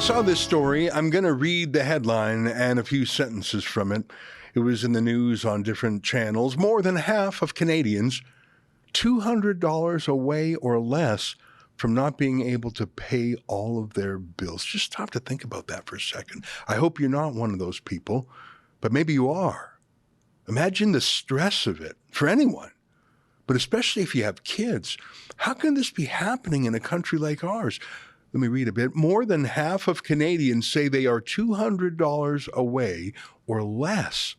saw this story. I'm going to read the headline and a few sentences from it. It was in the news on different channels. More than half of Canadians, $200 away or less from not being able to pay all of their bills. Just stop to think about that for a second. I hope you're not one of those people, but maybe you are. Imagine the stress of it for anyone, but especially if you have kids. How can this be happening in a country like ours? Let me read a bit. More than half of Canadians say they are $200 away or less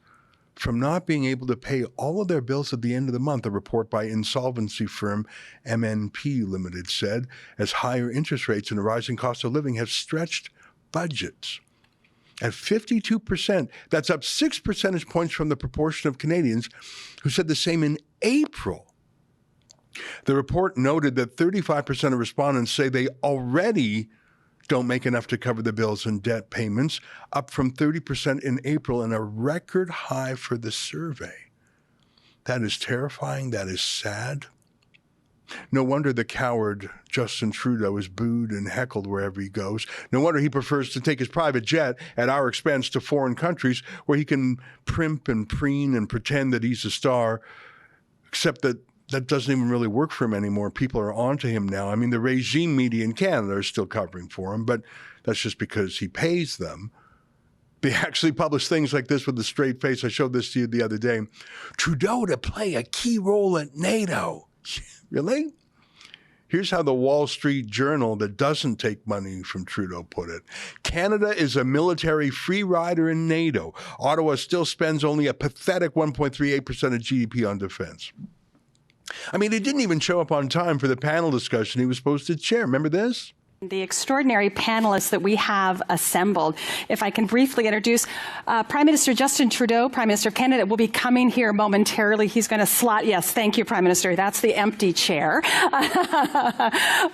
from not being able to pay all of their bills at the end of the month, a report by insolvency firm MNP Limited said, as higher interest rates and a rising cost of living have stretched budgets. At 52%, that's up 6 percentage points from the proportion of Canadians who said the same in April. The report noted that 35% of respondents say they already don't make enough to cover the bills and debt payments, up from 30% in April and a record high for the survey. That is terrifying. That is sad. No wonder the coward Justin Trudeau is booed and heckled wherever he goes. No wonder he prefers to take his private jet at our expense to foreign countries where he can primp and preen and pretend that he's a star, except that doesn't even really work for him anymore. People are onto him now. I mean, the regime media in Canada are still covering for him, but that's just because he pays them. They actually publish things like this with a straight face. I showed this to you the other day. Trudeau to play a key role at NATO. Really? Here's how the Wall Street Journal that doesn't take money from Trudeau put it. Canada is a military free rider in NATO. Ottawa still spends only a pathetic 1.38% of GDP on defense. I mean, he didn't even show up on time for the panel discussion he was supposed to chair. Remember this? The extraordinary panelists that we have assembled. If I can briefly introduce Prime Minister Justin Trudeau, Prime Minister of Canada, will be coming here momentarily. He's going to slot, yes, thank you, Prime Minister. That's the empty chair.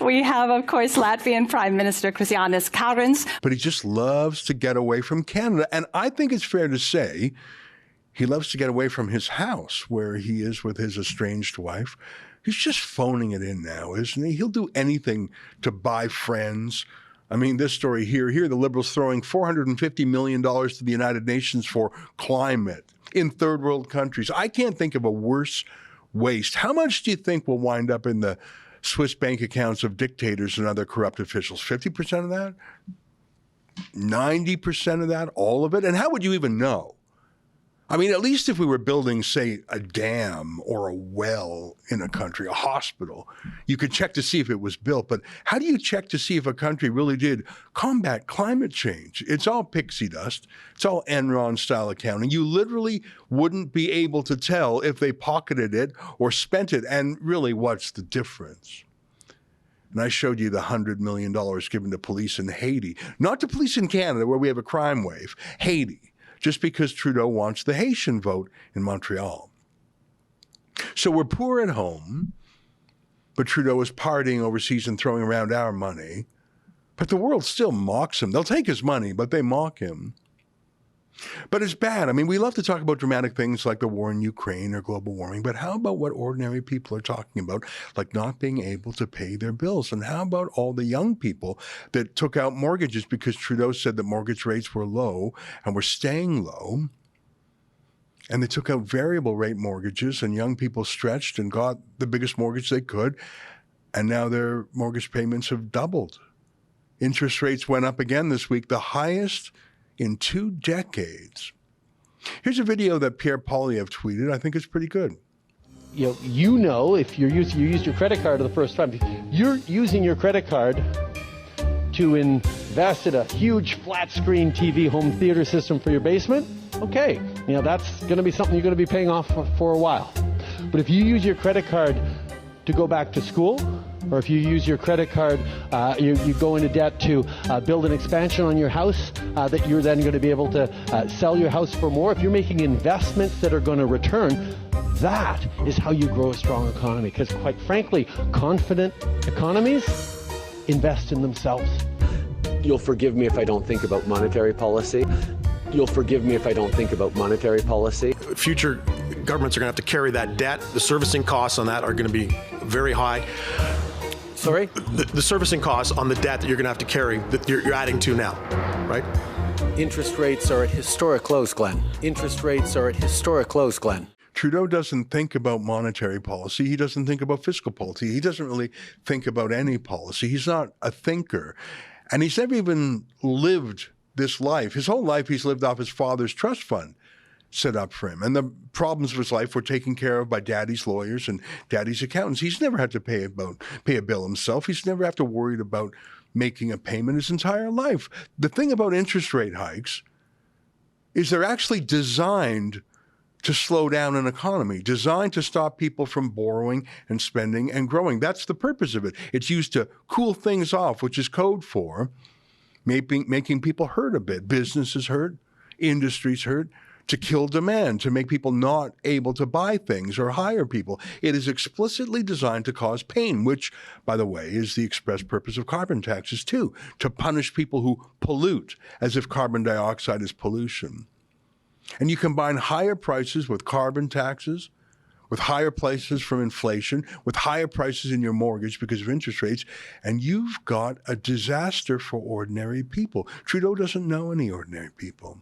We have, of course, Latvian Prime Minister Krišjānis Kariņš. But he just loves to get away from Canada. And I think it's fair to say he loves to get away from his house where he is with his estranged wife. He's just phoning it in now, isn't he? He'll do anything to buy friends. I mean, this story here, the Liberals throwing $450 million to the United Nations for climate in third world countries. I can't think of a worse waste. How much do you think will wind up in the Swiss bank accounts of dictators and other corrupt officials? 50% of that? 90% of that? All of it? And how would you even know? I mean, at least if we were building, say, a dam or a well in a country, a hospital, you could check to see if it was built. But how do you check to see if a country really did combat climate change? It's all pixie dust. It's all Enron-style accounting. You literally wouldn't be able to tell if they pocketed it or spent it. And really, what's the difference? And I showed you the $100 million given to police in Haiti. Not to police in Canada, where we have a crime wave. Haiti. Just because Trudeau wants the Haitian vote in Montreal. So we're poor at home, but Trudeau is partying overseas and throwing around our money. But the world still mocks him. They'll take his money, but they mock him. But it's bad. I mean, we love to talk about dramatic things like the war in Ukraine or global warming, but how about what ordinary people are talking about, like not being able to pay their bills? And how about all the young people that took out mortgages because Trudeau said that mortgage rates were low and were staying low? And they took out variable rate mortgages, and young people stretched and got the biggest mortgage they could, and now their mortgage payments have doubled. Interest rates went up again this week, the highest in 2 decades. Here's a video that Pierre Poilievre tweeted. I think it's pretty good. You know, if you used your credit card for the first time, you're using your credit card to invest in a huge flat screen TV home theater system for your basement. Okay, that's going to be something you're going to be paying off for a while. But if you use your credit card to go back to school, or if you use your credit card, you go into debt to build an expansion on your house that you're then going to be able to sell your house for more. If you're making investments that are going to return, that is how you grow a strong economy. Because quite frankly, confident economies invest in themselves. You'll forgive me if I don't think about monetary policy. You'll forgive me if I don't think about monetary policy. Future governments are going to have to carry that debt. The servicing costs on that are going to be very high. Sorry? The servicing costs on the debt that you're going to have to carry, that you're adding to now, right? Interest rates are at historic lows, Glenn. Interest rates are at historic lows, Glenn. Trudeau doesn't think about monetary policy. He doesn't think about fiscal policy. He doesn't really think about any policy. He's not a thinker. And he's never even lived this life. His whole life, he's lived off his father's trust fund set up for him. And the problems of his life were taken care of by daddy's lawyers and daddy's accountants. He's never had to pay a bill himself. He's never had to worry about making a payment his entire life. The thing about interest rate hikes is they're actually designed to slow down an economy, designed to stop people from borrowing and spending and growing. That's the purpose of it. It's used to cool things off, which is code for making people hurt a bit. Businesses hurt, industries hurt, to kill demand, to make people not able to buy things or hire people. It is explicitly designed to cause pain, which, by the way, is the express purpose of carbon taxes too, to punish people who pollute, as if carbon dioxide is pollution. And you combine higher prices with carbon taxes, with higher prices from inflation, with higher prices in your mortgage because of interest rates, and you've got a disaster for ordinary people. Trudeau doesn't know any ordinary people.